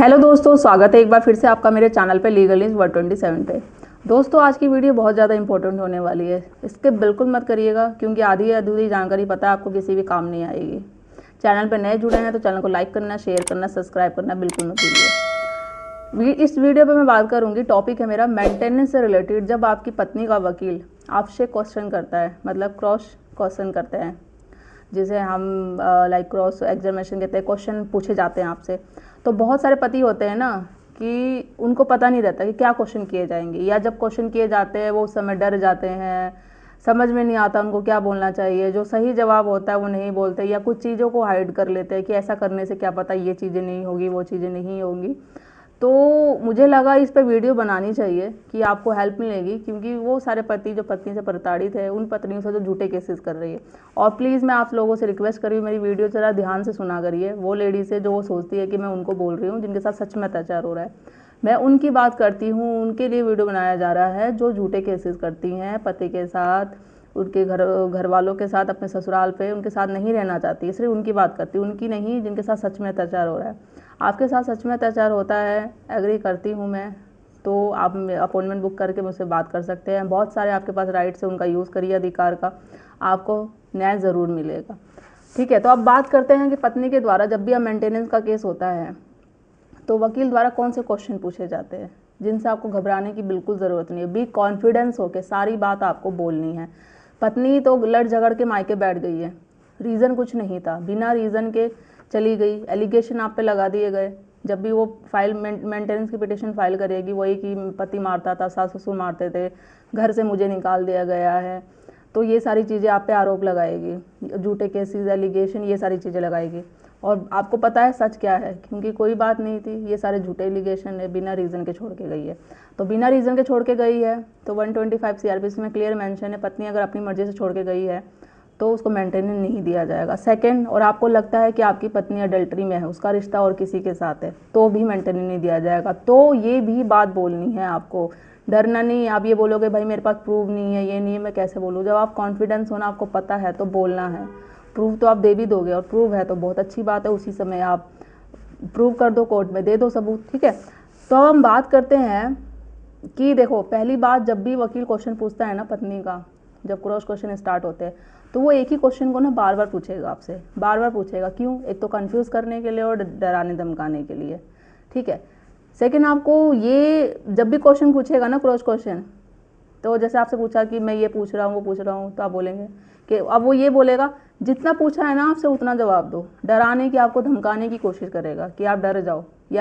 Hello दोस्तों, स्वागत है एक बार फिर से आपका मेरे चैनल पे लीगल न्यूज़ 127 पे। दोस्तों, आज की वीडियो बहुत ज़्यादा इंपॉर्टेंट होने वाली है। इसके बिल्कुल मत करिएगा क्योंकि आधी अधूरी जानकारी पता है आपको किसी भी काम नहीं आएगी। चैनल पे नए जुड़े हैं तो चैनल को लाइक करना, शेयर करना, सब्सक्राइब करना बिल्कुल मत भूलिए। इस वीडियो पर मैं बात करूँगी, टॉपिक है मेरा मेंटेनेंस से रिलेटेड। जब आपकी पत्नी का वकील आपसे क्वेश्चन करता है, मतलब क्रॉस क्वेश्चन करते हैं, जिसे हम लाइक क्रॉस एग्जामिनेशन कहते हैं, क्वेश्चन पूछे जाते हैं आपसे। तो बहुत सारे पति होते हैं ना कि उनको पता नहीं रहता कि क्या क्वेश्चन किए जाएंगे, या जब क्वेश्चन किए जाते हैं वो उस समय डर जाते हैं, समझ में नहीं आता उनको क्या बोलना चाहिए। जो सही जवाब होता है वो नहीं बोलते, या कुछ चीज़ों को हाइड कर लेते हैं कि ऐसा करने से क्या पता ये चीज़ें नहीं होगी, वो चीज़ें नहीं होंगी। तो मुझे लगा इस पर वीडियो बनानी चाहिए कि आपको हेल्प मिलेगी, क्योंकि वो सारे पति जो पत्नी से प्रताड़ित है, उन पत्नियों से जो झूठे केसेस कर रही है। और प्लीज़ मैं आप लोगों से रिक्वेस्ट कर रही हूँ, मेरी वीडियो ज़रा ध्यान से सुना करिए। वो लेडी से जो वो सोचती है कि मैं उनको बोल रही हूँ जिनके साथ सच में अत्याचार हो रहा है, मैं उनकी बात करती हूँ। उनके लिए वीडियो बनाया जा रहा है जो झूठे केसेस करती हैं पति के साथ, उनके घर वालों के साथ, अपने ससुराल पे उनके साथ नहीं रहना चाहती। सिर्फ उनकी बात करती हूँ, उनकी नहीं जिनके साथ सच में अत्याचार हो रहा है। आपके साथ सच में अत्याचार होता है, एग्री करती हूँ मैं, तो आप अपॉइंटमेंट बुक करके मुझसे बात कर सकते हैं। बहुत सारे आपके पास राइट्स है, उनका यूज़ करिए अधिकार का, आपको न्याय ज़रूर मिलेगा। ठीक है, तो अब बात करते हैं कि पत्नी के द्वारा जब भी अब मेंटेनेंस का केस होता है तो वकील द्वारा कौन से क्वेश्चन पूछे जाते हैं, जिनसे आपको घबराने की बिल्कुल ज़रूरत नहीं है। बी कॉन्फिडेंस होकर सारी बात आपको बोलनी है। पत्नी तो लड़ झगड़ के मायके बैठ गई है, रीज़न कुछ नहीं था, बिना रीज़न के चली गई, एलिगेशन आप पे लगा दिए गए। जब भी वो फाइल मेंटेनेंस की पिटिशन फाइल करेगी, वही कि पति मारता था, सास ससुर मारते थे, घर से मुझे निकाल दिया गया है, तो ये सारी चीज़ें आप पे आरोप लगाएगी, झूठे केसेस, एलिगेशन, ये सारी चीज़ें लगाएगी। और आपको पता है सच क्या है, क्योंकि कोई बात नहीं थी, ये सारे झूठे एलिगेशन है, बिना रीज़न के छोड़ के गई है। तो बिना रीज़न के छोड़ के गई है तो 125 CRPC में क्लियर मेंशन है, पत्नी अगर अपनी मर्जी से छोड़ के गई है तो उसको मेंटेनेंस नहीं दिया जाएगा। सेकंड, और आपको लगता है कि आपकी पत्नी अडल्ट्री में है, उसका रिश्ता और किसी के साथ है, तो भी मेंटेनेंस नहीं दिया जाएगा। तो ये भी बात बोलनी है आपको, डरना नहीं। आप ये बोलोगे भाई मेरे पास प्रूव नहीं है, ये नहीं है, मैं कैसे बोलूँ। जब आप कॉन्फिडेंस होना, आपको पता है, तो बोलना है। प्रूफ तो आप दे भी दोगे, और प्रूव है तो बहुत अच्छी बात है, उसी समय आप प्रूव कर दो, कोर्ट में दे दो सबूत। ठीक है, तो अब हम बात करते हैं कि देखो, पहली बात, जब भी वकील क्वेश्चन पूछता है ना पत्नी का, जब क्रॉस क्वेश्चन स्टार्ट होते हैं तो वो एक ही क्वेश्चन को ना बार बार पूछेगा आपसे, बार बार पूछेगा। क्यों? एक तो कंफ्यूज करने के लिए और डराने धमकाने के लिए। ठीक है। सेकंड, आपको ये जब भी क्वेश्चन पूछेगा ना क्रॉस क्वेश्चन, तो जैसे आपसे पूछा कि मैं ये पूछ रहा हूँ, वो पूछ रहा हूँ, तो आप बोलेंगे कि अब वो ये बोलेगा जितना पूछा है ना आपसे उतना जवाब दो। डराने की, आपको धमकाने की कोशिश करेगा कि आप डर जाओ, या